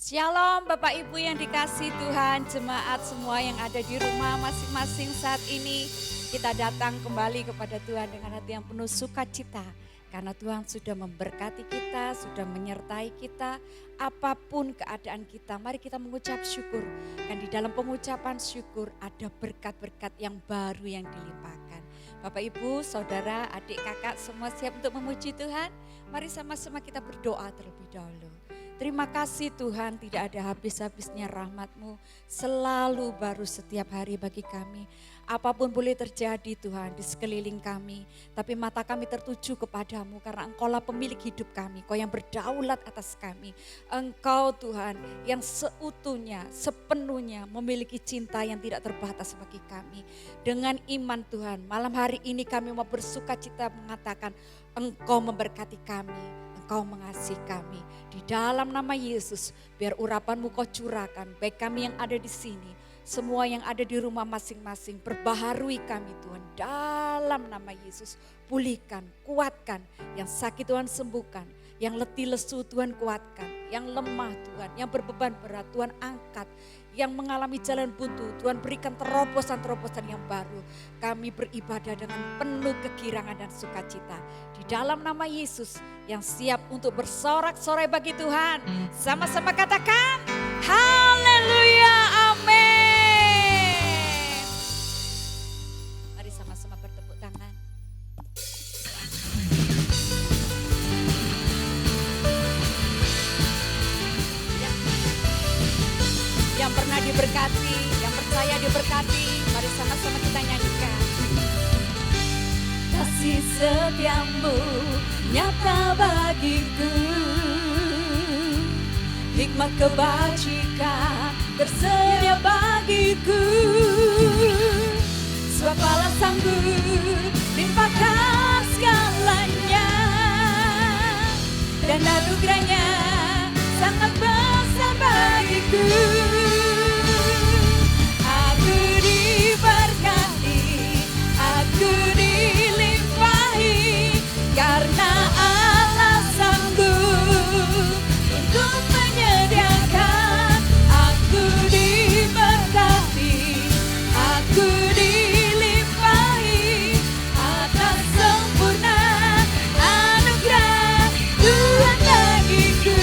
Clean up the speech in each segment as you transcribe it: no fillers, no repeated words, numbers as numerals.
Shalom Bapak Ibu yang dikasih Tuhan, jemaat semua yang ada di rumah masing-masing saat ini. Kita datang kembali kepada Tuhan dengan hati yang penuh sukacita. Karena Tuhan sudah memberkati kita, sudah menyertai kita, apapun keadaan kita. Mari kita mengucap syukur. Dan di dalam pengucapan syukur ada berkat-berkat yang baru yang dilimpahkan. Bapak Ibu, saudara, adik kakak semua siap untuk memuji Tuhan? Mari sama-sama kita berdoa terlebih dahulu. Terima kasih Tuhan, tidak ada habis-habisnya rahmat-Mu, selalu baru setiap hari bagi kami. Apapun boleh terjadi Tuhan di sekeliling kami, tapi mata kami tertuju kepadamu karena Engkaulah pemilik hidup kami, Engkau yang berdaulat atas kami. Engkau Tuhan yang seutuhnya, sepenuhnya memiliki cinta yang tidak terbatas bagi kami. Dengan iman Tuhan, malam hari ini kami mau bersukacita mengatakan Engkau memberkati kami. Engkau mengasihi kami. Di dalam nama Yesus, biar urapan-Mu Kau curahkan, baik kami yang ada di sini, semua yang ada di rumah masing-masing, perbaharui kami Tuhan. Dalam nama Yesus, pulihkan, kuatkan, yang sakit Tuhan sembuhkan, yang letih lesu Tuhan kuatkan, yang lemah Tuhan, yang berbeban berat Tuhan angkat, yang mengalami jalan buntu Tuhan berikan terobosan-terobosan yang baru. Kami beribadah dengan penuh kegirangan dan sukacita. Di dalam nama Yesus yang siap untuk bersorak-sorai bagi Tuhan. Sama-sama katakan haleluya, amin. Mari sama-sama bertepuk tangan. Ya. Yang pernah diberkati, yang percaya diberkati, mari sama-sama kita nyanyikan. Kasih setiamu nyata bagiku, hikmat kebajikan tersedia bagiku. Sebab Allah sanggup limpahkan segalanya, dan anugerahnya sangat besar bagiku. Aku diberkati, aku dilimpahi, karena Allah sanggup untuk menyediakan. Aku diberkati, aku dilimpahi atas sempurna anugerah Tuhan bagiku.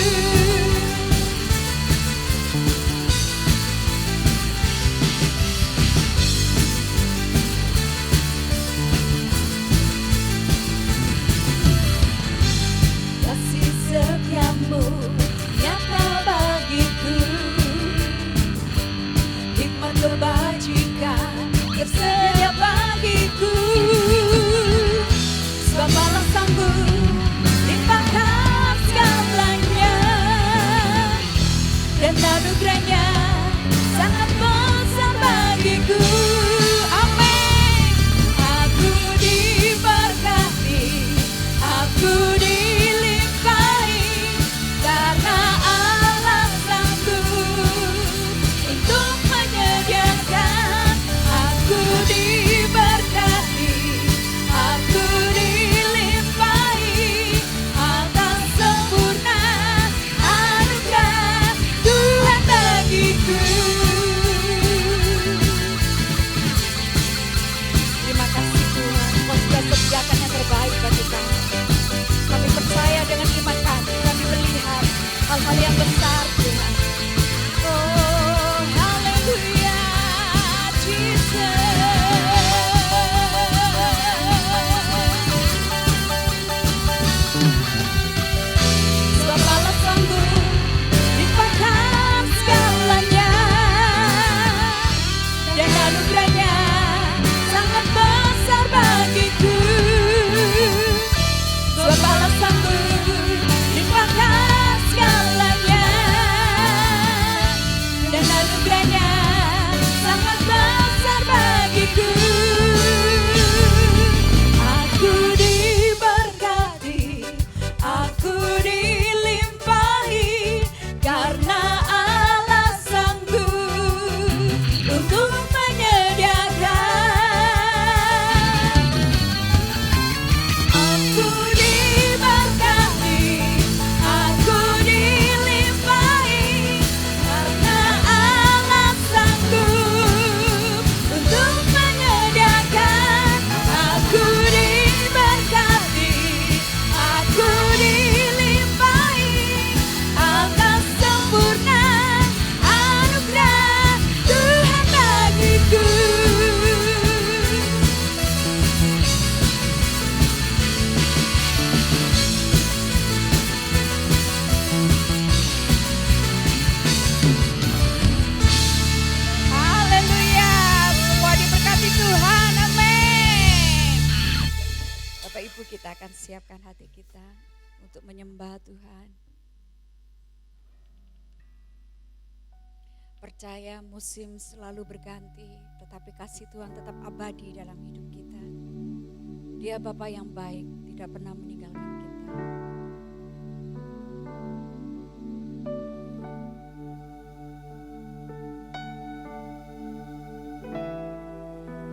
siapkan hati kita untuk menyembah Tuhan. Percaya musim selalu berganti, tetapi kasih Tuhan tetap abadi dalam hidup kita. Dia Bapa yang baik, tidak pernah meninggalkan kita.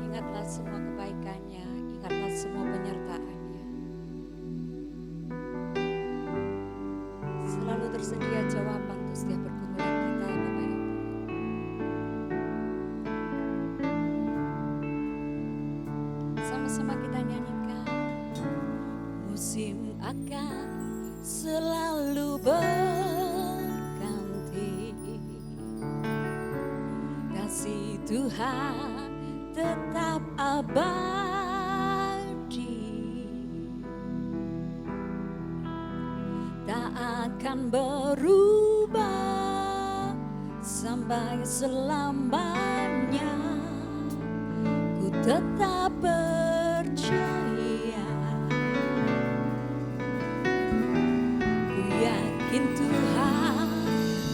Ingatlah semua kebaikannya, ingatlah semua penyertaannya. Selalu tersedia jawaban untuk setiap pergumulan kita, Bapak Ibu. Sama-sama kita nyanyikan. Musim akan selalu berganti, kasih Tuhan tetap abadi, tak akan berubah sampai selamanya. Ku tetap percaya, ku yakin Tuhan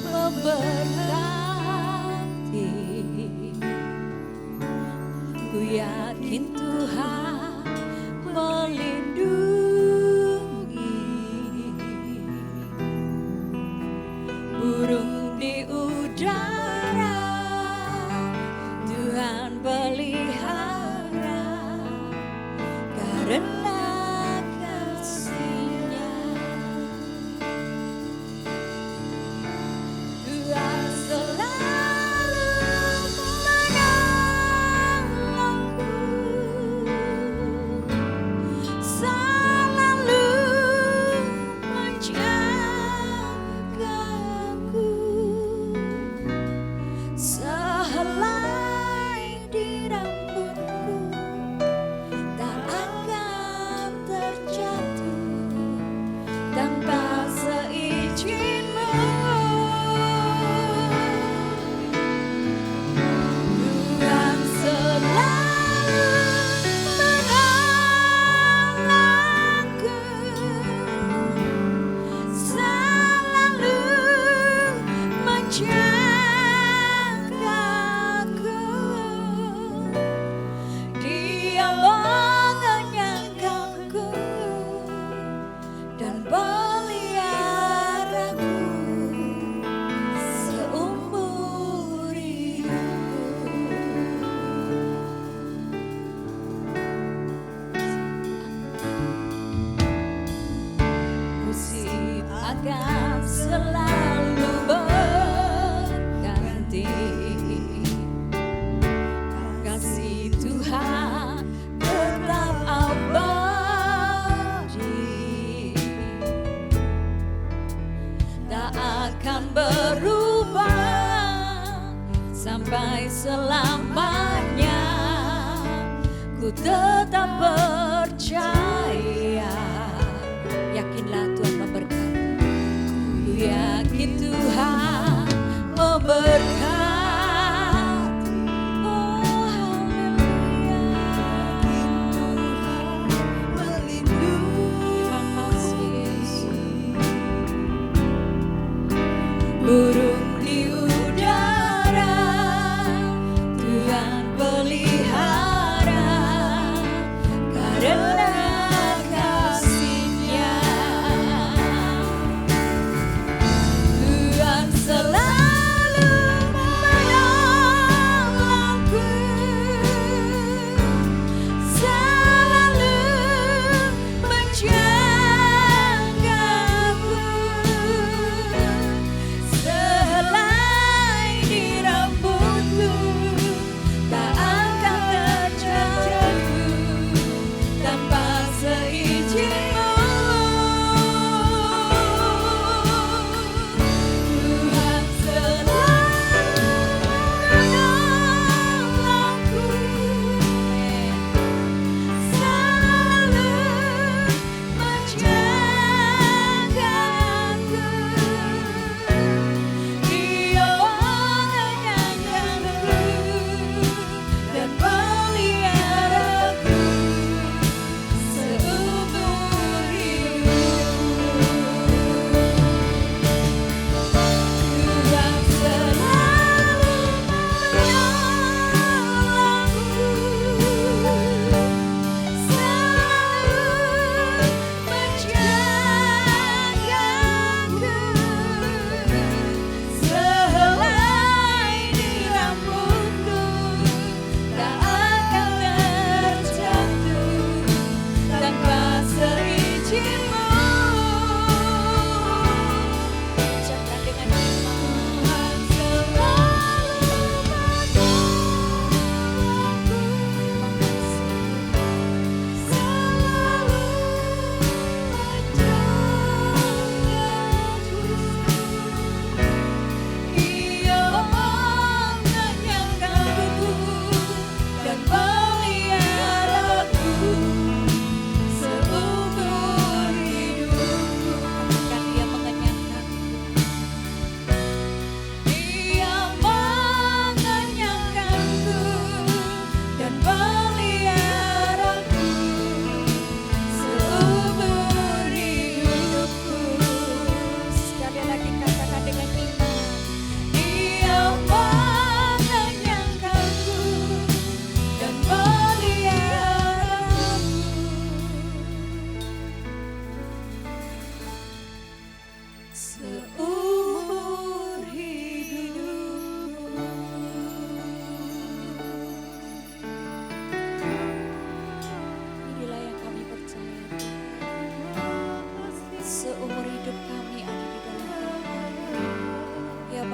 memberkati, ku yakin Tuhan melindungi. Burung di udara Tuhan pelihara, karena kasih-Nya. Tuhan selalu menolongku, selalu menjagaku, sehelai di rambutku tak akan terjatuh tanpa seizin-Mu. Tuhan selalu menolongku, selalu menjagaku. Dia mengenyangkanku dan peliharaku seumur hidupku. Musim akan selalu berganti, kasih Tuhan tetap abadi, tak akan berubah sampai selamanya. Ku tetap percaya, yakinlah Tuhan memberkati, ku yakin Tuhan memberkati. Oh haleluya, Tuhan melindungi. Terima kasih Yesus. Burung di udara Tuhan pelihara, karena kasih-Nya. Tuhan selalu menolongku, selalu menjagaku,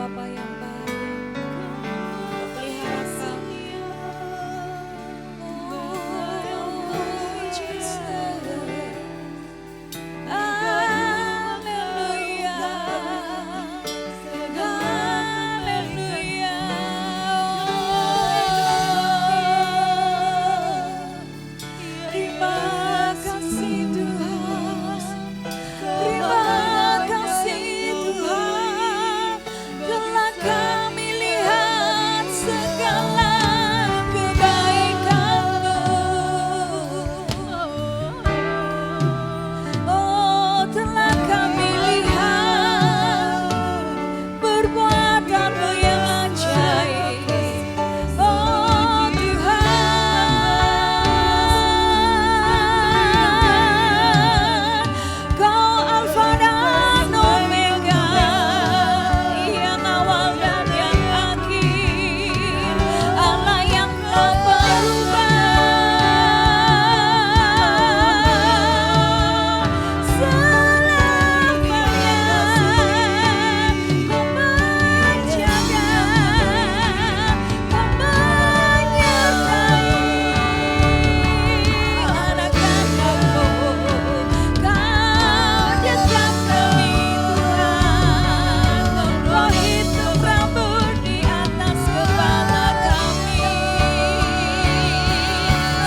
Bapa yang baik. Kau pelihara kami. Oh, Jesus. Haleluya. Haleluya. Terima kasih Tuhan. Terima kasih Tuhan. Telah kami lihat segala kebaikan-Mu. Oh, telah kami lihat perbuatan-Mu yang ajaib. Oh Tuhan, Kau Alfa dan Omega, yang awal dan yang akhir, Allah yang tak berubah. Selamanya Kau menjaga, Kau menyertai anak-anak-Mu. Kau dekat kami Tuhan, Kau hitung rambut di atas kepala kami.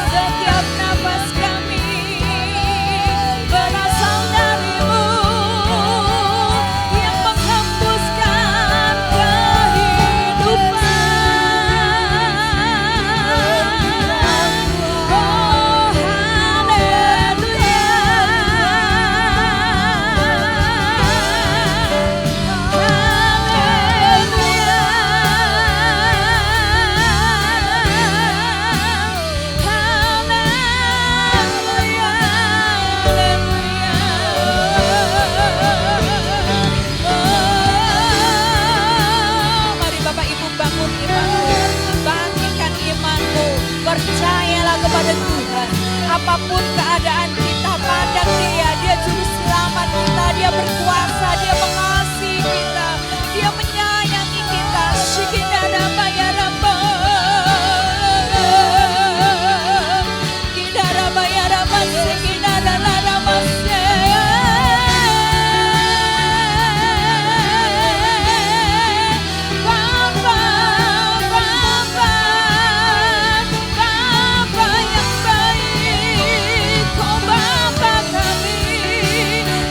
Setiap nafas kami berasal dari-Mu yang menghembuskan kehidupan. Oh haleluya. Mari Bapak Ibu bangun imanmu, bangkitkan imanmu, percayalah kepada Tuhan. Apapun keadaan kita, pandang Dia, Dia juru selamat kita, Dia berkuasa, Dia mengasihi kita, Dia menyayangi kita. Shikidara bayaraba, Kidara bayaraba, Shikidara laraba, Bapa, Bapa, Bapa yang baik, Kau Bapa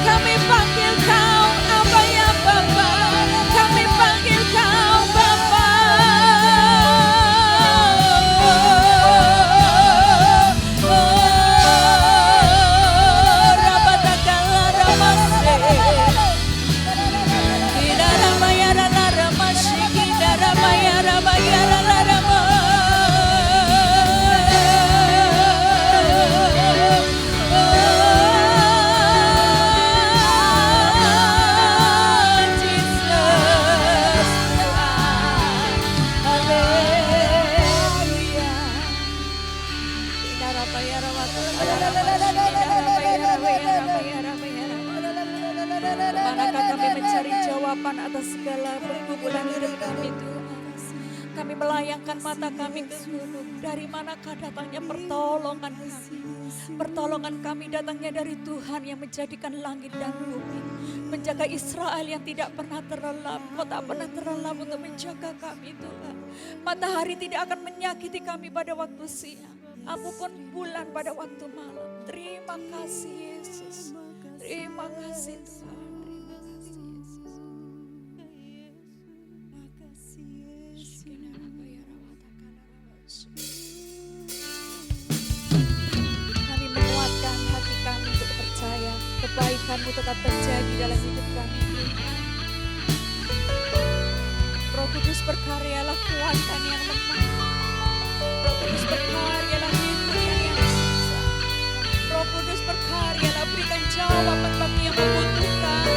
kami panggil Kau apa ya Bapa, kami panggil Kau Bapa. Rabatakala ramase, Kidara bayara laramashi, Kidara bayara bayara larama. Jesus, haleluya. Kidara bayara watara laramashi, Kidara bayara bayara bayara bayara. Manakah kami mencari jawaban atas segala pergumulan hidup kami Tuhan? Kami melayangkan mata kami ke gunung. Dari manakah datangnya pertolongan kami? Pertolongan kami datangnya dari Tuhan yang menjadikan langit dan bumi. Menjaga Israel yang tidak pernah terlelap. Kau tak pernah terlelap untuk menjaga kami Tuhan. Matahari tidak akan menyakiti kami pada waktu siang. Apapun bulan pada waktu malam. Terima kasih Yesus. Terima kasih Tuhan. Kami menguatkan hati kami untuk percaya kebaikan-Mu tetap terjadi dalam hidup kami. Roh Kudus berkaryalah, kuatkan yang lemah. Roh Kudus berkaryalah, hidupkan yang susah. Roh Kudus berkaryalah, berikan jawaban bagi yang membutuhkan.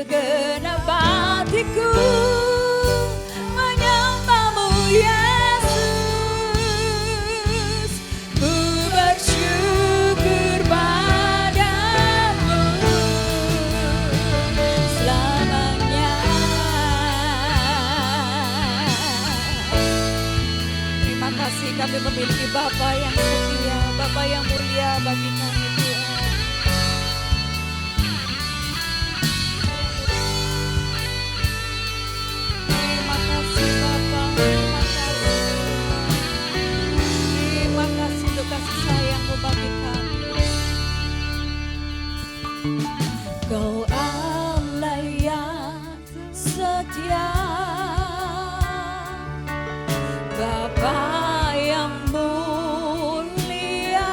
segenap hatiku menyembahmu Yesus. Ku bersyukur padamu selamanya. Terima kasih kami memiliki Bapa yang setia, Bapa yang mulia bagi kami Tuhan. Terima kasih Bapa, terima kasih. Terima kasih untuk kasih sayang-Mu bagi kami. Kau Allah yang setia, Bapa yang mulia,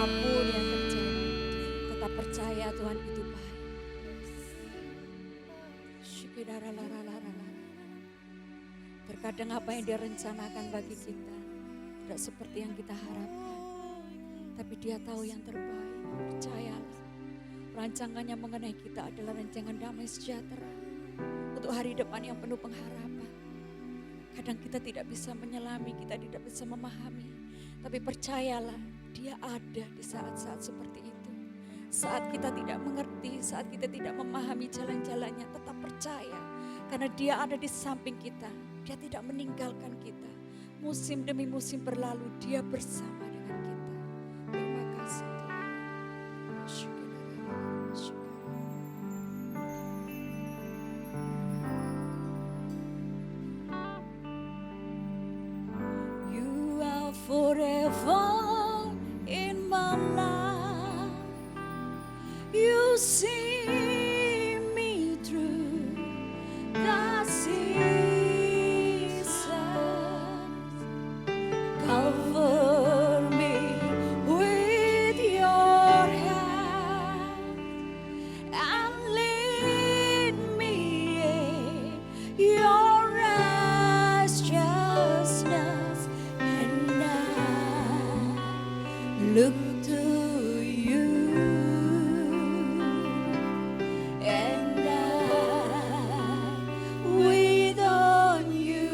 apapun yang terjadi, tetap percaya Tuhan itu baik. Terkadang apa yang Dia rencanakan bagi kita tidak seperti yang kita harapkan, tapi Dia tahu yang terbaik. Percayalah, rancangannya mengenai kita adalah rancangan damai sejahtera untuk hari depan yang penuh pengharapan. Kadang kita tidak bisa menyelami, kita tidak bisa memahami, tapi percayalah, Dia ada di saat-saat seperti itu. Saat kita tidak mengerti, saat kita tidak memahami jalan-jalannya, tetap percaya. Karena Dia ada di samping kita, Dia tidak meninggalkan kita. Musim demi musim berlalu, Dia bersama dengan kita. Terima kasih Tuhan. You are forever in my life. You see me through the seasons. Cover me with your hand and lead me in your righteousness, and I look to you, and I wait on you.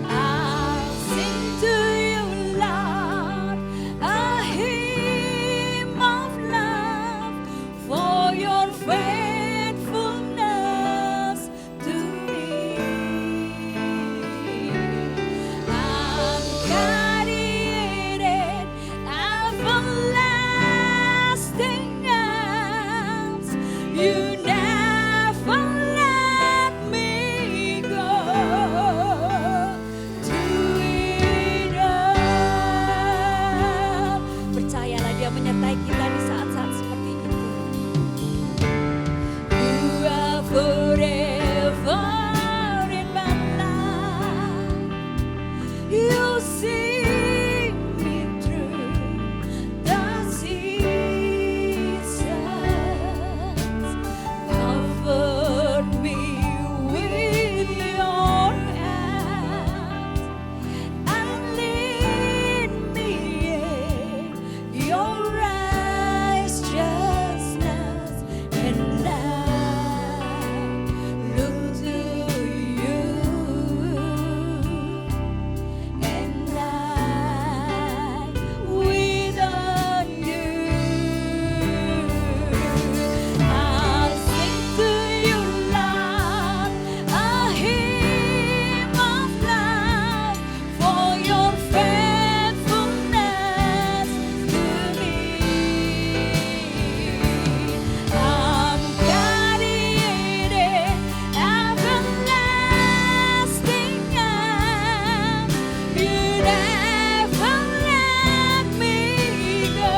I sing to you, Lord, a hymn of love for your faithfulness to me. I'm carried in everlasting arms. You never let me go. Do it all. Percayalah, Dia menyertai kita di saat-saat seperti itu. You are forever in my life. You see me through the seasons. Cover me with your hand and lead me in your righteousness, and I look to you, and I wait on you. I'll sing to you, Lord, a hymn of love for your faithfulness to me. I'm carried in everlasting arms. You never let me go.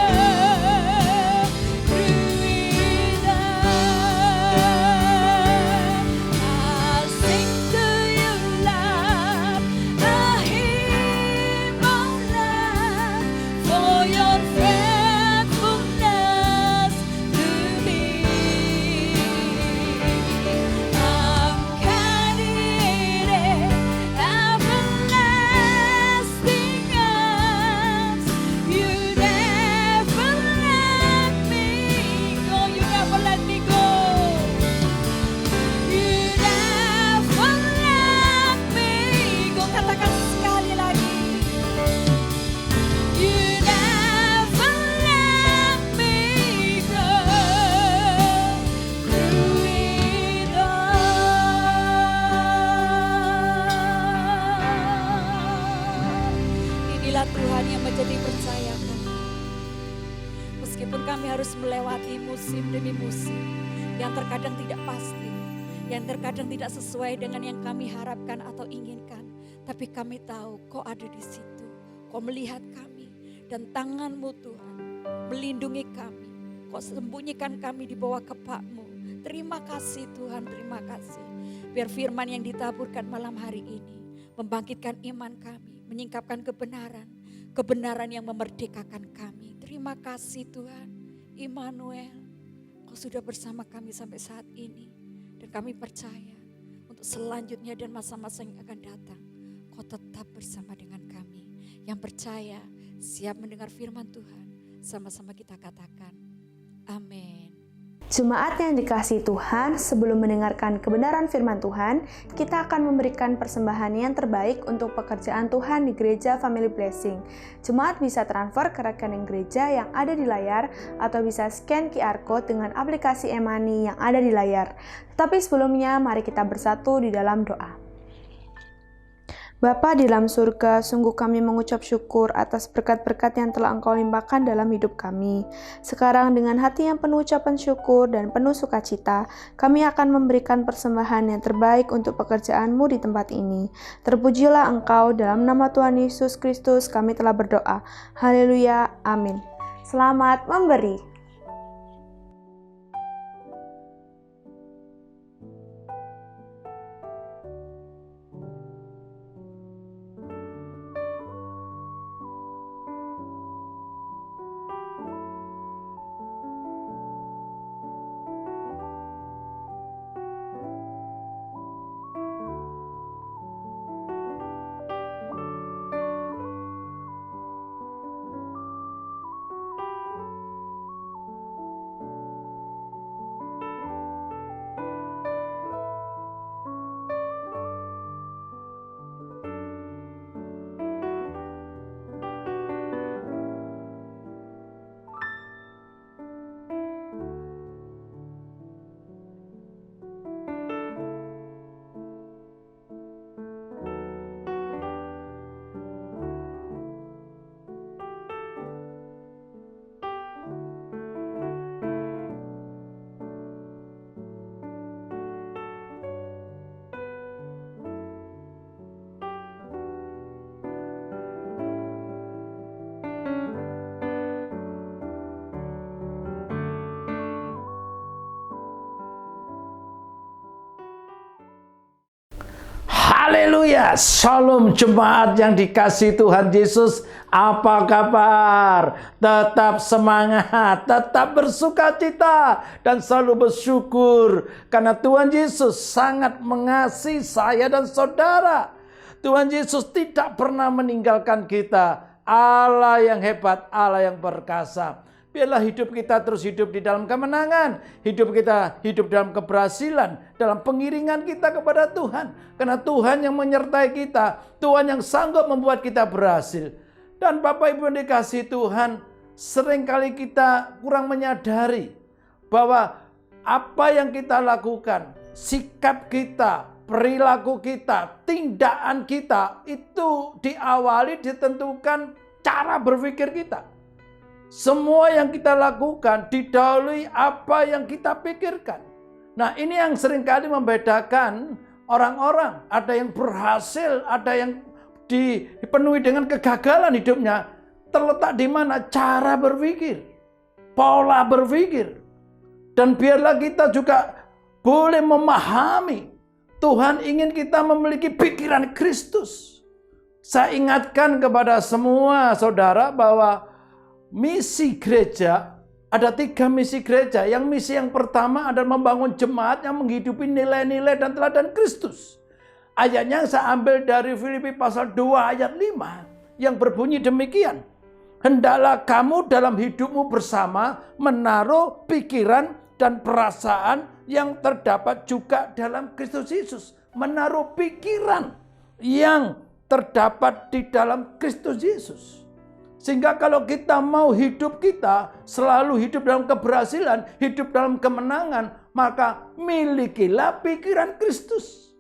Through it all, I'll sing to you, Lord, a hymn of love for your faithfulness to me. I'm carried in everlasting arms. You never let me go. You never let me go. You never let me go. Katakan sekali lagi. You never let me go. Through it all. Inilah Tuhan yang menjadi percaya kami. Meskipun kami harus melewati musim demi musim yang terkadang tidak pasti, yang terkadang tidak sesuai dengan yang kami harapkan atau inginkan, tapi kami tahu Kau ada di situ. Kau melihat kami dan tangan-Mu Tuhan melindungi kami. Kau sembunyikan kami di bawah kepak-Mu. Terima kasih Tuhan, terima kasih. Biar firman yang ditaburkan malam hari ini membangkitkan iman kami, menyingkapkan kebenaran. kebenaran yang memerdekakan kami. Terima kasih Tuhan, Immanuel, Kau sudah bersama kami sampai saat ini. Dan kami percaya untuk selanjutnya dan masa-masa yang akan datang, Kau tetap bersama dengan kami. Yang percaya, siap mendengar firman Tuhan, sama-sama kita katakan, amin. Jemaat yang dikasihi Tuhan, sebelum mendengarkan kebenaran firman Tuhan, kita akan memberikan persembahan yang terbaik untuk pekerjaan Tuhan di Gereja Family Blessing. Jemaat bisa transfer ke rekening gereja yang ada di layar atau bisa scan QR Code dengan aplikasi e-money yang ada di layar. Tetapi sebelumnya, mari kita bersatu di dalam doa. Bapa di dalam surga, sungguh kami mengucap syukur atas berkat-berkat yang telah Engkau limpahkan dalam hidup kami. Sekarang dengan hati yang penuh ucapan syukur dan penuh sukacita, kami akan memberikan persembahan yang terbaik untuk pekerjaan-Mu di tempat ini. Terpujilah Engkau, dalam nama Tuhan Yesus Kristus kami telah berdoa. Haleluya, amin. Selamat memberi. Haleluya, Shalom jemaat yang dikasihi Tuhan Yesus. Apa kabar? Tetap semangat, tetap bersukacita, dan selalu bersyukur. Karena Tuhan Yesus sangat mengasihi saya dan saudara. Tuhan Yesus tidak pernah meninggalkan kita. Allah yang hebat, Allah yang perkasa. Biarlah hidup kita terus hidup di dalam kemenangan. Hidup kita hidup dalam keberhasilan. Dalam pengiringan kita kepada Tuhan. Karena Tuhan yang menyertai kita. Tuhan yang sanggup membuat kita berhasil. Dan Bapak Ibu yang dikasihi Tuhan, seringkali kita kurang menyadari bahwa apa yang kita lakukan, sikap kita, perilaku kita, tindakan kita, itu diawali ditentukan cara berpikir kita. Semua yang kita lakukan didahului apa yang kita pikirkan. Nah, ini yang seringkali membedakan orang-orang. Ada yang berhasil, ada yang dipenuhi dengan kegagalan hidupnya. Terletak di mana? Cara berpikir, pola berpikir. Dan biarlah kita juga boleh memahami Tuhan ingin kita memiliki pikiran Kristus. Saya ingatkan kepada semua saudara bahwa misi gereja, ada 3 misi gereja. Yang misi yang pertama adalah membangun jemaat yang menghidupi nilai-nilai dan teladan Kristus. Ayatnya saya ambil dari Filipi pasal 2 ayat 5 yang berbunyi demikian. Hendaklah kamu dalam hidupmu bersama menaruh pikiran dan perasaan yang terdapat juga dalam Kristus Yesus. Menaruh pikiran yang terdapat di dalam Kristus Yesus. Sehingga kalau kita mau hidup kita selalu hidup dalam keberhasilan, hidup dalam kemenangan, maka milikilah pikiran Kristus.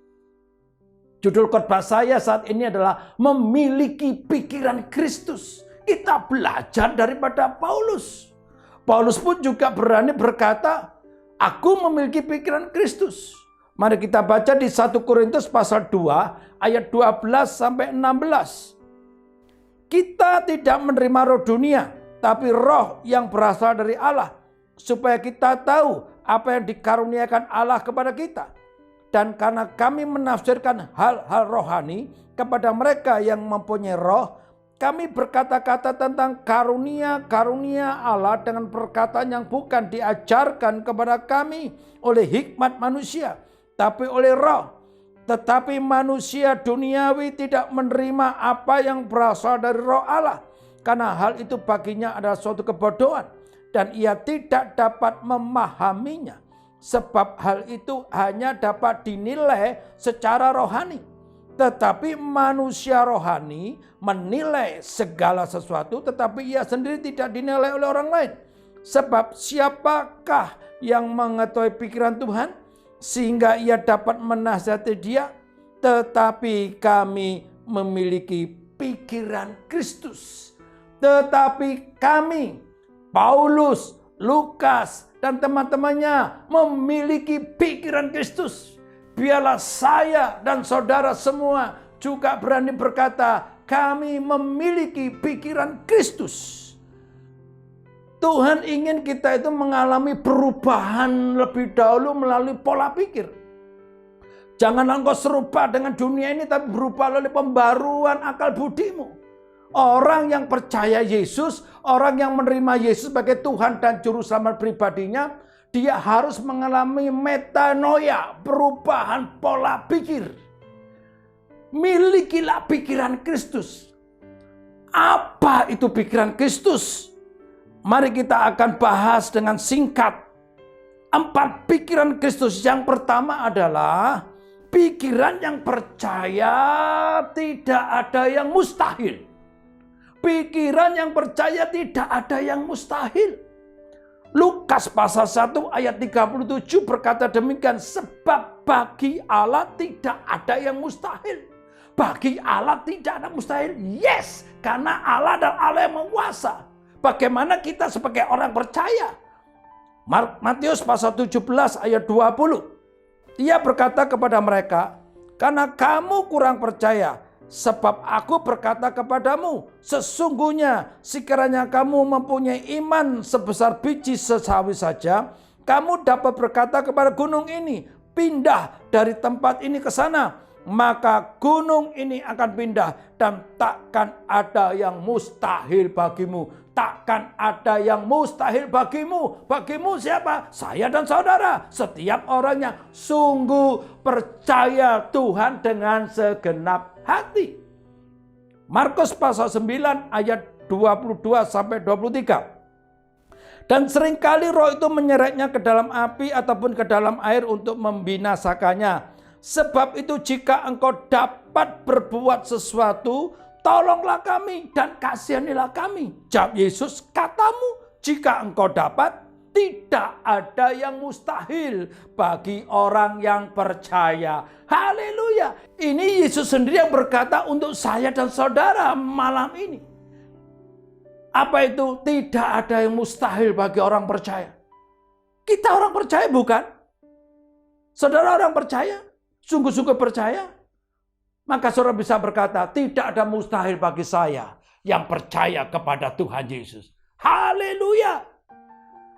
Judul khotbah saya saat ini adalah memiliki pikiran Kristus. Kita belajar daripada Paulus. Paulus pun juga berani berkata, aku memiliki pikiran Kristus. Mari kita baca di 1 Korintus pasal 2 ayat 12 sampai 16. Kita tidak menerima roh dunia, tapi roh yang berasal dari Allah, supaya kita tahu apa yang dikaruniakan Allah kepada kita. Dan karena kami menafsirkan hal-hal rohani kepada mereka yang mempunyai roh, kami berkata-kata tentang karunia-karunia Allah dengan perkataan yang bukan diajarkan kepada kami oleh hikmat manusia, tapi oleh Roh. Tetapi manusia duniawi tidak menerima apa yang berasal dari Roh Allah, karena hal itu baginya adalah suatu kebodohan, dan ia tidak dapat memahaminya, sebab hal itu hanya dapat dinilai secara rohani. Tetapi manusia rohani menilai segala sesuatu, tetapi ia sendiri tidak dinilai oleh orang lain. Sebab siapakah yang mengetahui pikiran Tuhan sehingga ia dapat menasihati dia? Tetapi kami memiliki pikiran Kristus. Tetapi kami, Paulus, Lukas, dan teman-temannya memiliki pikiran Kristus. Biarlah saya dan saudara semua juga berani berkata, kami memiliki pikiran Kristus. Tuhan ingin kita itu mengalami perubahan lebih dahulu melalui pola pikir. Jangan engkau serupa dengan dunia ini, tapi berubah oleh pembaruan akal budimu. Orang yang percaya Yesus, orang yang menerima Yesus sebagai Tuhan dan Juru Selamat pribadinya, dia harus mengalami metanoia, perubahan pola pikir. Milikilah pikiran Kristus. Apa itu pikiran Kristus? Mari kita akan bahas dengan singkat 4 pikiran Kristus. Yang pertama adalah pikiran yang percaya tidak ada yang mustahil. Pikiran yang percaya tidak ada yang mustahil. Lukas pasal 1 ayat 37 berkata demikian, sebab bagi Allah tidak ada yang mustahil. Bagi Allah tidak ada mustahil. Yes, karena Allah adalah Allah yang menguasa. Bagaimana kita sebagai orang percaya? Matius pasal 17 ayat 20. Ia berkata kepada mereka, karena kamu kurang percaya, sebab aku berkata kepadamu, sesungguhnya sekiranya kamu mempunyai iman sebesar biji sesawi saja, kamu dapat berkata kepada gunung ini, pindah dari tempat ini ke sana, maka gunung ini akan pindah dan takkan ada yang mustahil bagimu. Takkan ada yang mustahil bagimu. Bagimu siapa? Saya dan saudara. Setiap orang yang sungguh percaya Tuhan dengan segenap hati. Markus pasal 9 ayat 22 sampai 23. Dan seringkali roh itu menyeretnya ke dalam api ataupun ke dalam air untuk membinasakannya. Sebab itu jika engkau dapat berbuat sesuatu, tolonglah kami dan kasihanilah kami. Jawab Yesus, katamu jika engkau dapat, tidak ada yang mustahil bagi orang yang percaya. Haleluya. Ini Yesus sendiri yang berkata untuk saya dan saudara malam ini. Apa itu? Tidak ada yang mustahil bagi orang percaya. Kita orang percaya bukan? Saudara orang percaya? Sungguh-sungguh percaya? Maka saudara bisa berkata, tidak ada mustahil bagi saya yang percaya kepada Tuhan Yesus. Haleluya.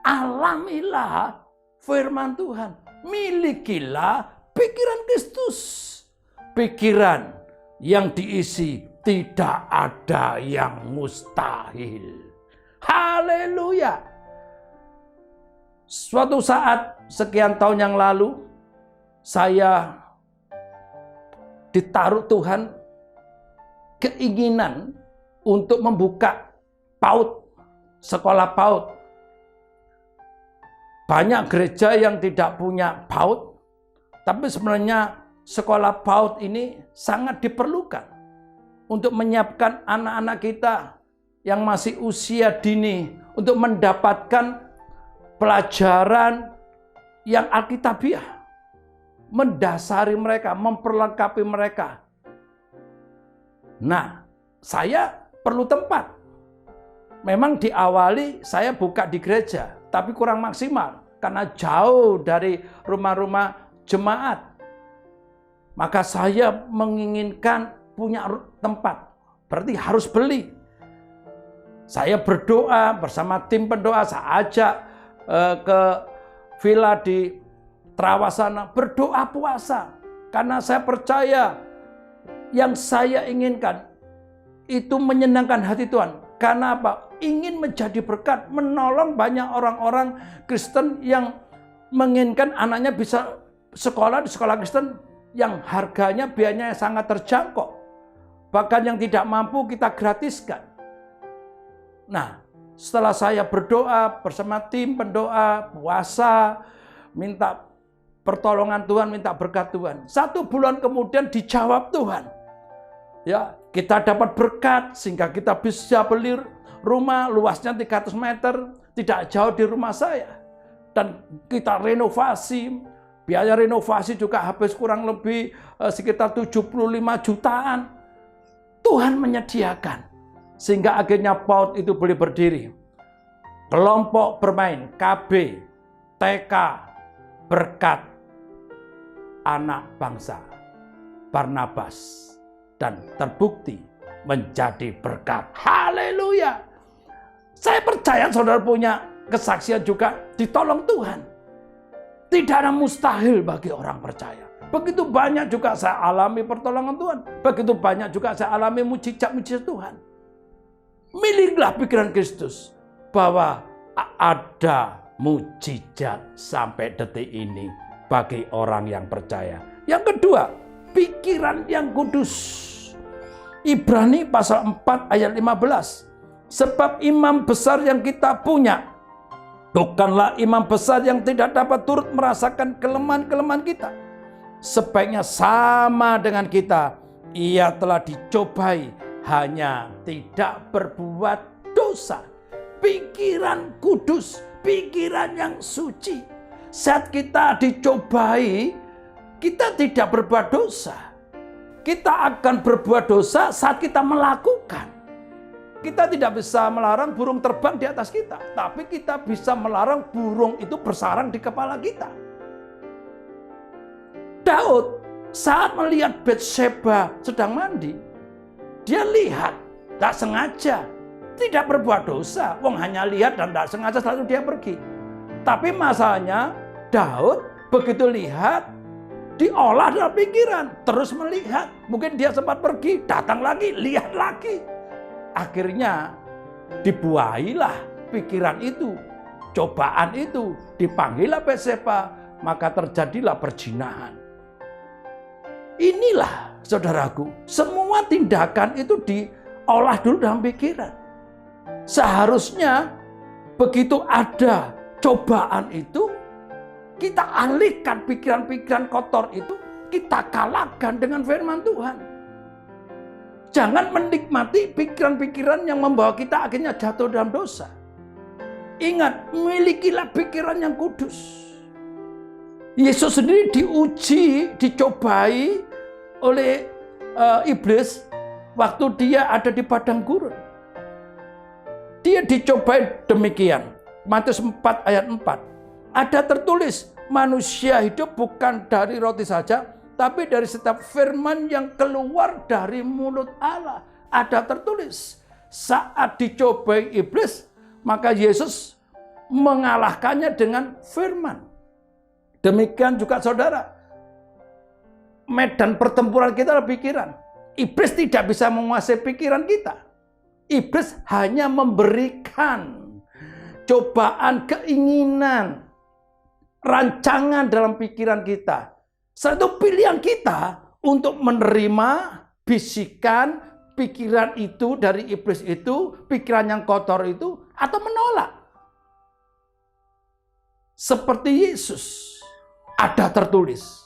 Alamilah firman Tuhan. Milikilah pikiran Kristus. Pikiran yang diisi tidak ada yang mustahil. Haleluya. Suatu saat sekian tahun yang lalu, saya ditaruh Tuhan keinginan untuk membuka PAUD, sekolah PAUD. Banyak gereja yang tidak punya PAUD, tapi sebenarnya sekolah PAUD ini sangat diperlukan untuk menyiapkan anak-anak kita yang masih usia dini untuk mendapatkan pelajaran yang alkitabiah. Mendasari mereka, memperlengkapi mereka. Nah, saya perlu tempat. Memang diawali saya buka di gereja, tapi kurang maksimal karena jauh dari rumah-rumah jemaat. Maka saya menginginkan punya tempat, berarti harus beli. Saya berdoa bersama tim pendoa, saya ajak ke villa di Trawasana, berdoa puasa. Karena saya percaya yang saya inginkan itu menyenangkan hati Tuhan. Karena apa? Ingin menjadi berkat, menolong banyak orang-orang Kristen yang menginginkan anaknya bisa sekolah di sekolah Kristen yang harganya biayanya sangat terjangkau. Bahkan yang tidak mampu kita gratiskan. Nah, setelah saya berdoa bersama tim pendoa, puasa, minta pertolongan Tuhan, minta berkat Tuhan. 1 bulan kemudian dijawab Tuhan. Ya, kita dapat berkat sehingga kita bisa beli rumah luasnya 300 meter, tidak jauh di rumah saya. Dan kita renovasi, biaya renovasi juga habis kurang lebih sekitar 75 jutaan. Tuhan menyediakan. Sehingga akhirnya PAUD itu boleh berdiri. Kelompok bermain, KB, TK, berkat anak bangsa, Barnabas. Dan terbukti menjadi berkat. Haleluya. Saya percaya saudara punya kesaksian juga ditolong Tuhan. Tidak ada mustahil bagi orang percaya. Begitu banyak juga saya alami pertolongan Tuhan. Begitu banyak juga saya alami mujizat-mujizat Tuhan. Miliklah pikiran Kristus bahwa ada mujizat sampai detik ini bagi orang yang percaya. Yang kedua, pikiran yang kudus. Ibrani pasal 4 ayat 15. Sebab imam besar yang kita punya bukanlah imam besar yang tidak dapat turut merasakan kelemahan-kelemahan kita. Sebaiknya sama dengan kita. Ia telah dicobai, hanya tidak berbuat dosa. Pikiran kudus, pikiran yang suci. Saat kita dicobai, kita tidak berbuat dosa. Kita akan berbuat dosa saat kita melakukan. Kita tidak bisa melarang burung terbang di atas kita, tapi kita bisa melarang burung itu bersarang di kepala kita. Daud saat melihat Batsheba sedang mandi, dia lihat, tak sengaja, tidak berbuat dosa. Wong hanya lihat dan tak sengaja lalu dia pergi. Tapi masalahnya Daud begitu lihat, diolah dalam pikiran, terus melihat. Mungkin dia sempat pergi, datang lagi, lihat lagi. Akhirnya dibuailah pikiran itu, cobaan itu, dipanggillah Batsheba, maka terjadilah perzinahan. Inilah saudaraku, semua tindakan itu diolah dulu dalam pikiran. Seharusnya begitu ada cobaan itu, kita alihkan pikiran-pikiran kotor itu, kita kalahkan dengan firman Tuhan. Jangan menikmati pikiran-pikiran yang membawa kita akhirnya jatuh dalam dosa. Ingat, milikilah pikiran yang kudus. Yesus sendiri diuji, dicobai oleh iblis waktu dia ada di padang gurun. Dia dicobai demikian. Matius 4 ayat 4. Ada tertulis, manusia hidup bukan dari roti saja, tapi dari setiap firman yang keluar dari mulut Allah. Ada tertulis, saat dicobai iblis, maka Yesus mengalahkannya dengan firman. Demikian juga saudara, medan pertempuran kita adalah pikiran. Iblis tidak bisa menguasai pikiran kita. Iblis hanya memberikan cobaan, keinginan, rancangan dalam pikiran kita. Satu pilihan kita untuk menerima bisikan pikiran itu dari iblis itu, pikiran yang kotor itu, atau menolak. Seperti Yesus. Ada tertulis.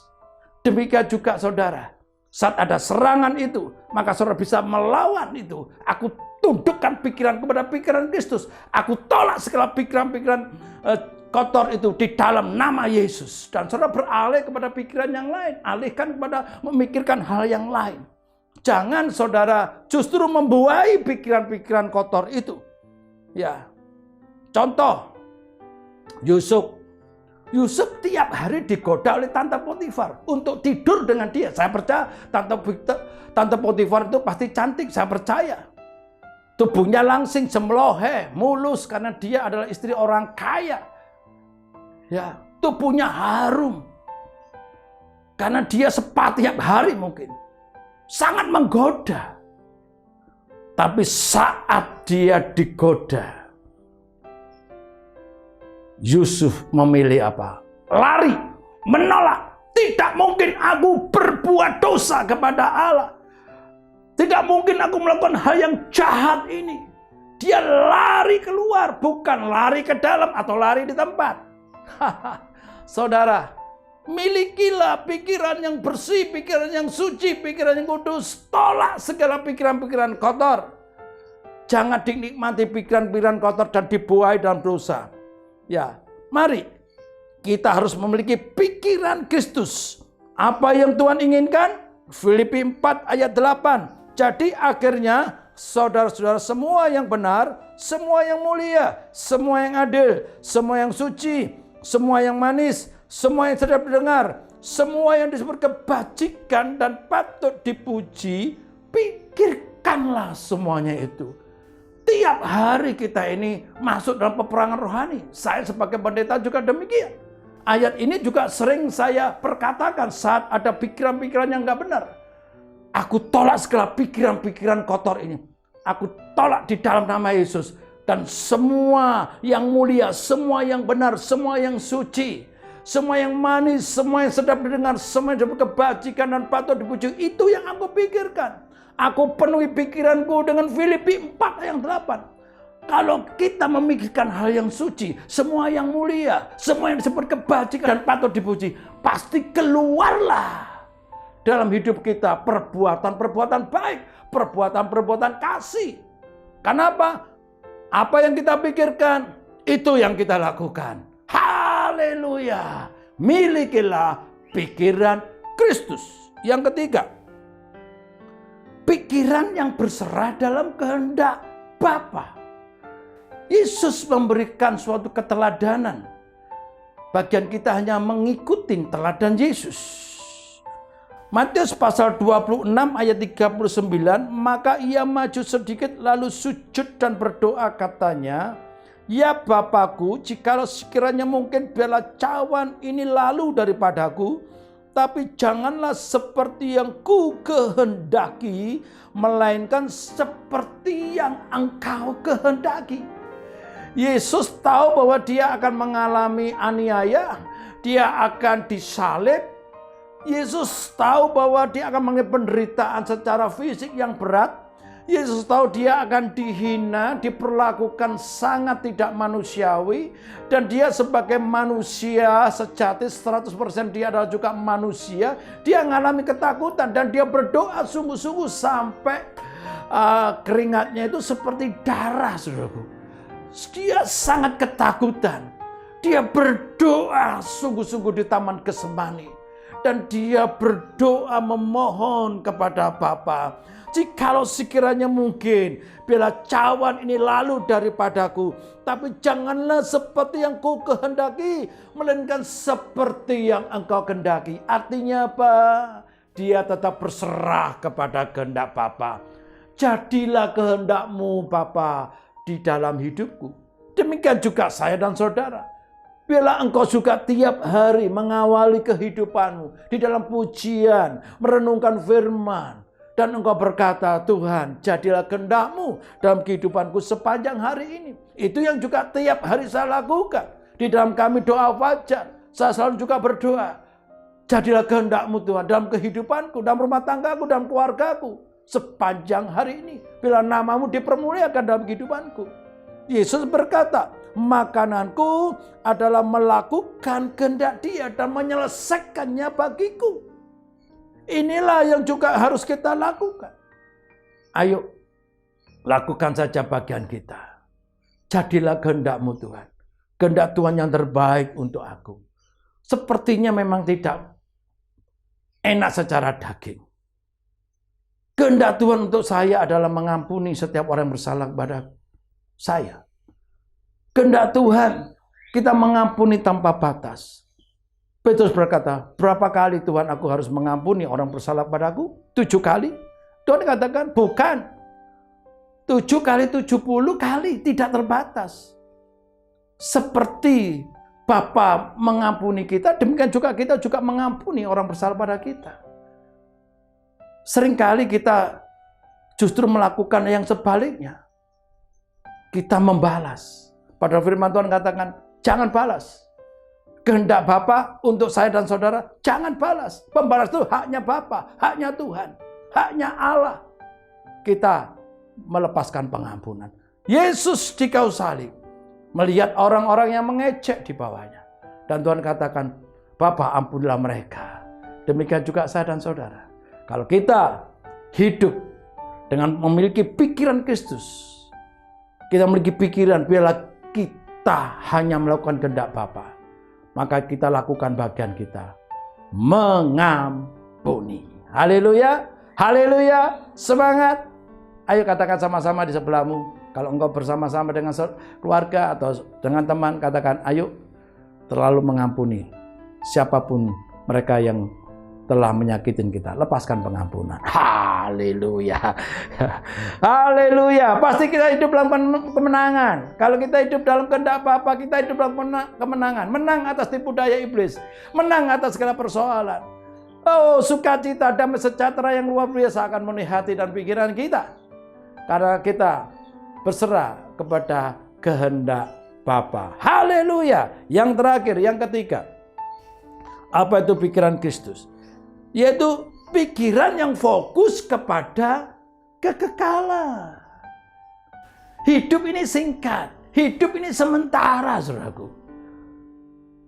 Demikian juga saudara. Saat ada serangan itu, maka saudara bisa melawan itu. Aku tundukkan pikiran kepada pikiran Kristus. Aku tolak segala pikiran-pikiran kotor itu di dalam nama Yesus. Dan saudara beralih kepada pikiran yang lain. Alihkan kepada memikirkan hal yang lain. Jangan saudara justru membuai pikiran-pikiran kotor itu. Ya. Contoh, Yusuf tiap hari digoda oleh Tante Potifar untuk tidur dengan dia. Saya percaya Tante Potifar itu pasti cantik, saya percaya. Tubuhnya langsing, semlohe, mulus karena dia adalah istri orang kaya. Ya, tubuhnya harum. Karena dia spa tiap hari mungkin. Sangat menggoda. Tapi saat dia digoda, Yusuf memilih apa? Lari, menolak. Tidak mungkin aku berbuat dosa kepada Allah. Tidak mungkin aku melakukan hal yang jahat ini. Dia lari keluar, bukan lari ke dalam atau lari di tempat. Saudara, milikilah pikiran yang bersih, pikiran yang suci, pikiran yang kudus. Tolak segala pikiran-pikiran kotor. Jangan dinikmati pikiran-pikiran kotor dan dibuai dalam dosa. Ya, mari kita harus memiliki pikiran Kristus. Apa yang Tuhan inginkan? Filipi 4 ayat 8. Jadi akhirnya saudara-saudara, semua yang benar, semua yang mulia, semua yang adil, semua yang suci, semua yang manis, semua yang sedap didengar, semua yang disebut kebajikan dan patut dipuji, pikirkanlah semuanya itu. Tiap hari kita ini masuk dalam peperangan rohani. Saya sebagai pendeta juga demikian. Ayat ini juga sering saya perkatakan saat ada pikiran-pikiran yang nggak benar. Aku tolak segala pikiran-pikiran kotor ini. Aku tolak di dalam nama Yesus. Dan semua yang mulia, semua yang benar, semua yang suci, semua yang manis, semua yang sedap didengar, semua yang kebajikan dan patut dipuji, itu yang aku pikirkan. Aku penuhi pikiranku dengan Filipi 4 ayat 8. Kalau kita memikirkan hal yang suci, semua yang mulia, semua yang disebut kebajikan dan patut dipuji, pasti keluarlah dalam hidup kita perbuatan-perbuatan baik, perbuatan-perbuatan kasih. Kenapa? Apa yang kita pikirkan, itu yang kita lakukan. Haleluya. Milikilah pikiran Kristus. Yang ketiga, pikiran yang berserah dalam kehendak Bapa. Yesus memberikan suatu keteladanan. Bagian kita hanya mengikuti teladan Yesus. Matius pasal 26 ayat 39, maka ia maju sedikit lalu sujud dan berdoa katanya, ya Bapakku, jikalau sekiranya mungkin biarlah cawan ini lalu daripadaku, tapi janganlah seperti yang ku kehendaki, melainkan seperti yang Engkau kehendaki. Yesus tahu bahwa dia akan mengalami aniaya, dia akan disalib. Yesus tahu bahwa dia akan mengalami penderitaan secara fisik yang berat. Yesus tahu dia akan dihina, diperlakukan sangat tidak manusiawi. Dan dia sebagai manusia sejati 100% dia adalah juga manusia. Dia mengalami ketakutan dan dia berdoa sungguh-sungguh sampai keringatnya itu seperti darah, saudaraku. Dia sangat ketakutan. Dia berdoa sungguh-sungguh di Taman Getsemani. Dan dia berdoa memohon kepada Bapa, jikalau sekiranya mungkin, biarlah cawan ini lalu daripadaku, tapi janganlah seperti yang ku kehendaki, melainkan seperti yang Engkau kehendaki. Artinya apa? Dia tetap berserah kepada kehendak Bapa. Jadilah kehendakmu Bapa di dalam hidupku. Demikian juga saya dan saudara. Biarlah engkau juga tiap hari mengawali kehidupanmu di dalam pujian, merenungkan firman. Dan engkau berkata, Tuhan, jadilah kehendak-Mu dalam kehidupanku sepanjang hari ini. Itu yang juga tiap hari saya lakukan. Di dalam kami doa fajar, saya selalu juga berdoa. Jadilah kehendak-Mu Tuhan dalam kehidupanku, dalam rumah tanggaku, dalam keluargaku. Sepanjang hari ini, bila nama-Mu dipermuliakan dalam kehidupanku. Yesus berkata, makananku adalah melakukan kehendak Dia dan menyelesaikannya bagiku. Inilah yang juga harus kita lakukan. Ayo, lakukan saja bagian kita. Jadilah kehendak-Mu Tuhan. Kehendak Tuhan yang terbaik untuk aku. Sepertinya memang tidak enak secara daging. Kehendak Tuhan untuk saya adalah mengampuni setiap orang yang bersalah kepada saya. Kehendak Tuhan kita mengampuni tanpa batas. Petrus berkata, berapa kali Tuhan aku harus mengampuni orang bersalah padaku? 7 kali? Tuhan katakan, bukan. 7 kali 70 kali, tidak terbatas. Seperti Bapa mengampuni kita, demikian juga kita juga mengampuni orang bersalah pada kita. Seringkali kita justru melakukan yang sebaliknya. Kita membalas. Padahal firman Tuhan katakan, jangan balas. Kehendak Bapa untuk saya dan saudara, jangan balas. Pembalas itu haknya Bapa, haknya Tuhan, haknya Allah. Kita melepaskan pengampunan. Yesus di kayu salib melihat orang-orang yang mengejek di bawahnya. Dan Tuhan katakan, Bapa ampunilah mereka. Demikian juga saya dan saudara. Kalau kita hidup dengan memiliki pikiran Kristus, kita memiliki pikiran biarlah kita hanya melakukan kehendak Bapa, maka kita lakukan bagian kita, mengampuni. Haleluya, haleluya, semangat. Ayo katakan sama-sama di sebelahmu. Kalau engkau bersama-sama dengan keluarga atau dengan teman, katakan, ayo terlalu mengampuni siapapun mereka yang telah menyakitin kita. Lepaskan pengampunan. Haleluya. Haleluya. Pasti kita hidup dalam kemenangan. Kalau kita hidup dalam kehendak Bapa, kita hidup dalam kemenangan. Menang atas tipu daya iblis. Menang atas segala persoalan. Oh, sukacita, damai sejahtera yang luar biasa akan memenuhi hati dan pikiran kita. Karena kita berserah kepada kehendak Bapa. Haleluya. Yang terakhir, yang ketiga. Apa itu pikiran Kristus? Yaitu pikiran yang fokus kepada kekekalan. Hidup ini singkat, hidup ini sementara, saudaraku.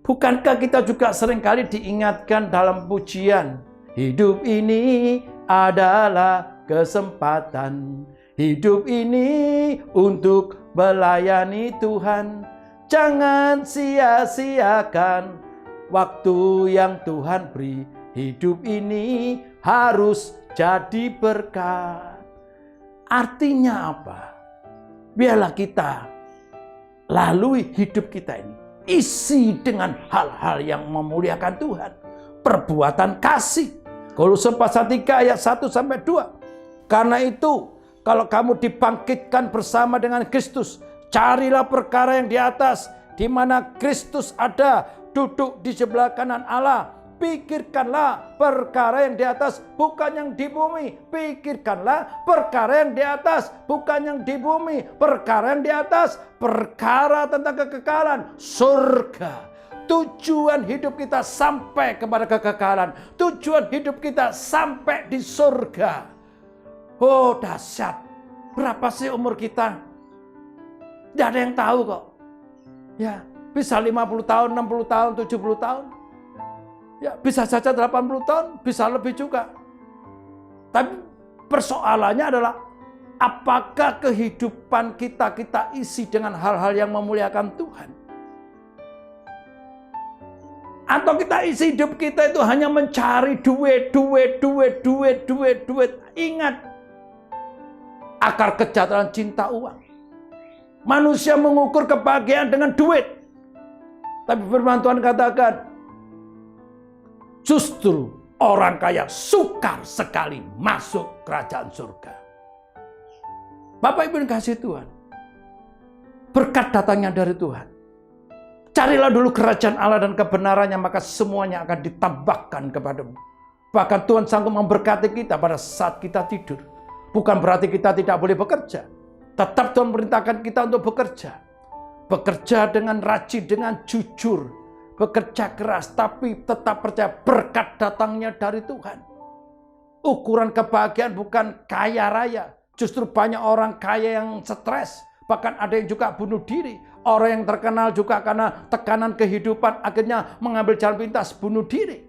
Bukankah kita juga seringkali diingatkan dalam pujian, hidup ini adalah kesempatan, hidup ini untuk melayani Tuhan. Jangan sia-siakan waktu yang Tuhan beri. Hidup ini harus jadi berkat. Artinya apa? Biarlah kita lalui hidup kita ini, isi dengan hal-hal yang memuliakan Tuhan. Perbuatan kasih. Kolose pasal 3 ayat 1-2. Karena itu, kalau kamu dibangkitkan bersama dengan Kristus, carilah perkara yang di atas, di mana Kristus ada, duduk di sebelah kanan Allah. Pikirkanlah perkara yang di atas, bukan yang di bumi. Pikirkanlah perkara yang di atas, bukan yang di bumi. Perkara yang di atas, perkara tentang kekekalan, surga. Tujuan hidup kita sampai kepada kekekalan. Tujuan hidup kita sampai di surga. Oh, dahsyat. Berapa sih umur kita? Tidak ada yang tahu kok. Ya, bisa 50 tahun, 60 tahun, 70 tahun. Ya, bisa saja 80 tahun, bisa lebih juga. Tapi persoalannya adalah apakah kehidupan kita isi dengan hal-hal yang memuliakan Tuhan? Atau kita isi hidup kita itu hanya mencari duit. Ingat, akar kejahatan cinta uang. Manusia mengukur kebahagiaan dengan duit. Tapi firman Tuhan katakan, justru orang kaya sukar sekali masuk kerajaan surga. Bapak Ibu yang kasih Tuhan, berkat datangnya dari Tuhan. Carilah dulu kerajaan Allah dan kebenarannya, maka semuanya akan ditambahkan kepadamu. Bahkan Tuhan sanggup memberkati kita pada saat kita tidur. Bukan berarti kita tidak boleh bekerja. Tetap Tuhan perintahkan kita untuk bekerja. Bekerja dengan rajin, dengan jujur. Bekerja keras, tapi tetap percaya berkat datangnya dari Tuhan. Ukuran kebahagiaan bukan kaya raya. Justru banyak orang kaya yang stres. Bahkan ada yang juga bunuh diri. Orang yang terkenal juga karena tekanan kehidupan akhirnya mengambil jalan pintas, bunuh diri.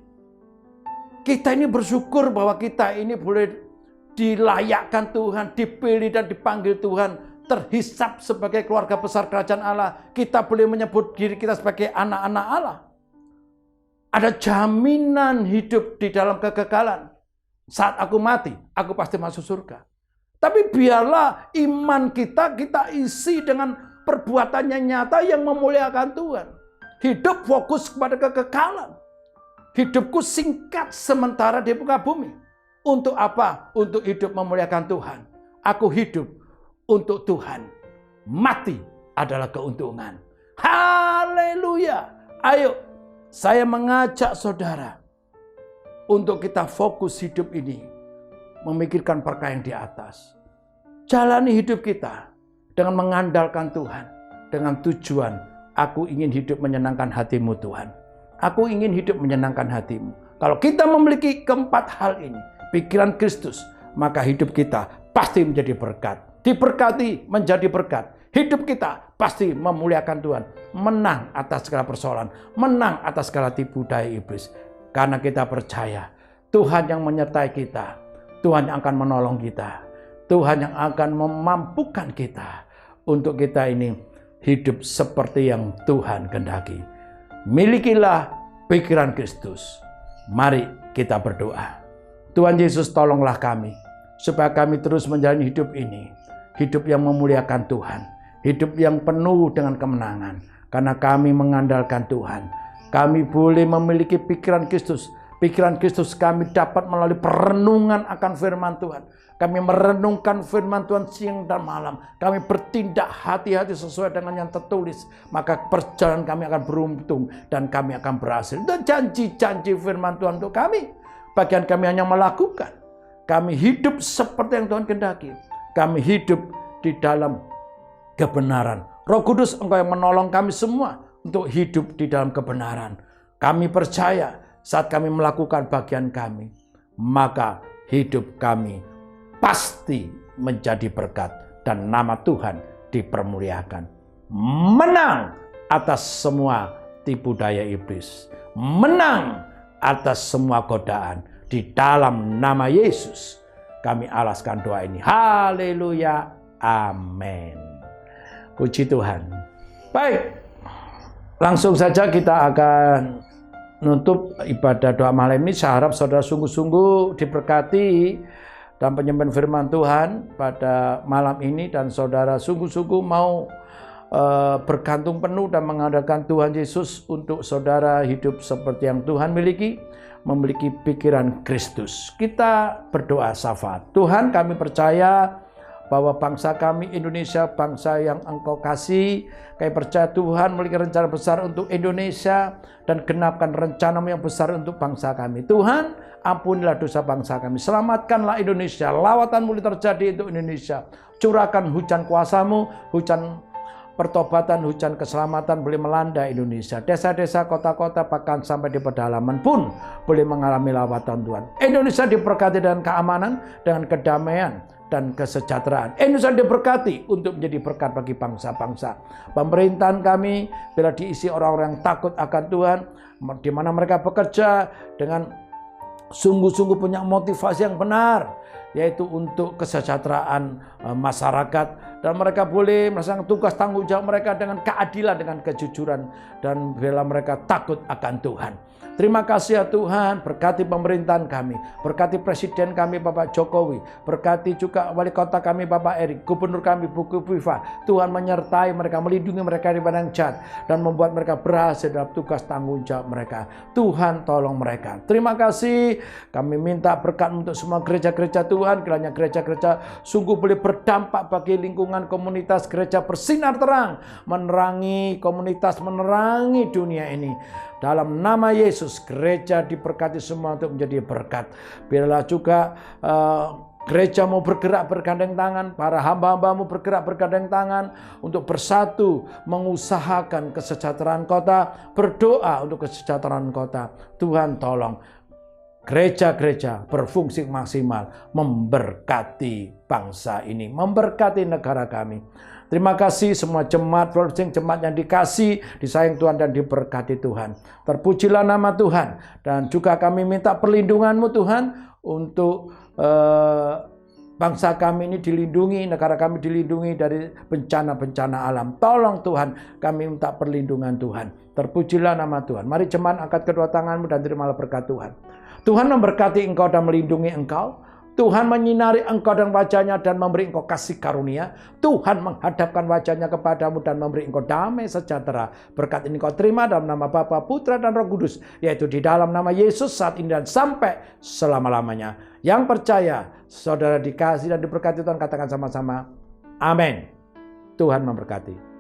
Kita ini bersyukur bahwa kita ini boleh dilayakkan Tuhan, dipilih dan dipanggil Tuhan, terhisap sebagai keluarga besar kerajaan Allah. Kita boleh menyebut diri kita sebagai anak-anak Allah. Ada jaminan hidup di dalam kekekalan. Saat aku mati, aku pasti masuk surga. Tapi biarlah iman kita isi dengan perbuatannya nyata yang memuliakan Tuhan. Hidup fokus kepada kekekalan. Hidupku singkat sementara di muka bumi. Untuk apa? Untuk hidup memuliakan Tuhan. Aku hidup untuk Tuhan. Mati adalah keuntungan. Haleluya. Ayo, saya mengajak saudara untuk kita fokus hidup ini. Memikirkan perkara yang di atas. jalani hidup kita dengan mengandalkan Tuhan. Dengan tujuan, aku ingin hidup menyenangkan hati-Mu Tuhan. Aku ingin hidup menyenangkan hati-Mu. Kalau kita memiliki keempat hal ini, pikiran Kristus, maka hidup kita pasti menjadi berkat. Diberkati menjadi berkat. Hidup kita pasti memuliakan Tuhan. Menang atas segala persoalan. Menang atas segala tipu daya iblis. Karena kita percaya Tuhan yang menyertai kita. Tuhan yang akan menolong kita. Tuhan yang akan memampukan kita. Untuk kita ini hidup seperti yang Tuhan kehendaki. Milikilah pikiran Kristus. Mari kita berdoa. Tuhan Yesus, tolonglah kami. Supaya kami terus menjalani hidup ini. Hidup yang memuliakan Tuhan. Hidup yang penuh dengan kemenangan. Karena kami mengandalkan Tuhan. Kami boleh memiliki pikiran Kristus. Pikiran Kristus kami dapat melalui perenungan akan firman Tuhan. Kami merenungkan firman Tuhan siang dan malam. Kami bertindak hati-hati sesuai dengan yang tertulis. Maka perjalanan kami akan beruntung dan kami akan berhasil. Dan janji-janji firman Tuhan untuk kami. Bagian kami hanya melakukan. Kami hidup seperti yang Tuhan kehendaki. Kami hidup di dalam kebenaran. Roh Kudus, Engkau yang menolong kami semua untuk hidup di dalam kebenaran. Kami percaya saat kami melakukan bagian kami, maka hidup kami pasti menjadi berkat dan nama Tuhan dipermuliakan. Menang atas semua tipu daya iblis. Menang atas semua godaan. Di dalam nama Yesus kami alaskan doa ini. Haleluya. Amin. Puji Tuhan. Baik. Langsung saja kita akan menutup ibadah doa malam ini. Saya harap saudara sungguh-sungguh diberkati dalam penyampaian firman Tuhan pada malam ini. Dan saudara sungguh-sungguh mau bergantung penuh dan mengandalkan Tuhan Yesus untuk saudara hidup seperti yang Tuhan miliki. Memiliki pikiran Kristus. Kita berdoa syafaat. Tuhan, kami percaya bahwa bangsa kami Indonesia, bangsa yang Engkau kasih. Kami percaya Tuhan memiliki rencana besar untuk Indonesia dan genapkan rencana-Mu yang besar untuk bangsa kami. Tuhan, ampunilah dosa bangsa kami. Selamatkanlah Indonesia. Lawatan-Mu terjadi untuk Indonesia. Curahkan hujan kuasa-Mu, hujan pertobatan, hujan keselamatan boleh melanda Indonesia. Desa-desa, kota-kota, bahkan sampai di pedalaman pun boleh mengalami lawatan Tuhan. Indonesia diberkati dengan keamanan, dengan kedamaian, dan kesejahteraan. Indonesia diberkati untuk menjadi berkat bagi bangsa-bangsa. Pemerintahan kami bila diisi orang-orang yang takut akan Tuhan, di mana mereka bekerja dengan sungguh-sungguh punya motivasi yang benar, yaitu untuk kesejahteraan masyarakat. Dan mereka boleh melaksanakan tugas tanggung jawab mereka dengan keadilan, dengan kejujuran. Dan bila mereka takut akan Tuhan. Terima kasih ya Tuhan, berkati pemerintahan kami, berkati presiden kami Bapak Jokowi, berkati juga wali kota kami Bapak Erik, gubernur kami Bu Kofifa. Tuhan menyertai mereka, melindungi mereka dari yang jahat, dan membuat mereka berhasil dalam tugas tanggung jawab mereka. Tuhan tolong mereka. Terima kasih, kami minta berkat untuk semua gereja-gereja Tuhan, kiranya gereja-gereja sungguh boleh berdampak bagi lingkungan komunitas gereja bersinar terang, menerangi komunitas, menerangi dunia ini. Dalam nama Yesus, gereja diberkati semua untuk menjadi berkat. Biarlah juga gereja-Mu bergerak bergandeng tangan, para hamba-hamba-Mu bergerak bergandeng tangan untuk bersatu mengusahakan kesejahteraan kota, berdoa untuk kesejahteraan kota. Tuhan tolong gereja-gereja berfungsi maksimal, memberkati bangsa ini, memberkati negara kami. Terima kasih semua jemaat flourishing, jemaat yang dikasih, disayang Tuhan dan diberkati Tuhan. Terpujilah nama Tuhan. Dan juga kami minta perlindungan-Mu Tuhan untuk bangsa kami ini dilindungi, negara kami dilindungi dari bencana-bencana alam. Tolong Tuhan, kami minta perlindungan Tuhan. Terpujilah nama Tuhan. Mari jemaat angkat kedua tangan-Mu dan terimalah berkat Tuhan. Tuhan memberkati engkau dan melindungi engkau. Tuhan menyinari engkau dan wajahnya dan memberi engkau kasih karunia. Tuhan menghadapkan wajahnya kepadamu dan memberi engkau damai sejahtera. Berkat ini kau terima dalam nama Bapa, Putra, dan Roh Kudus. Yaitu di dalam nama Yesus saat ini dan sampai selama-lamanya. Yang percaya, saudara dikasih dan diberkati Tuhan, katakan sama-sama. Amin. Tuhan memberkati.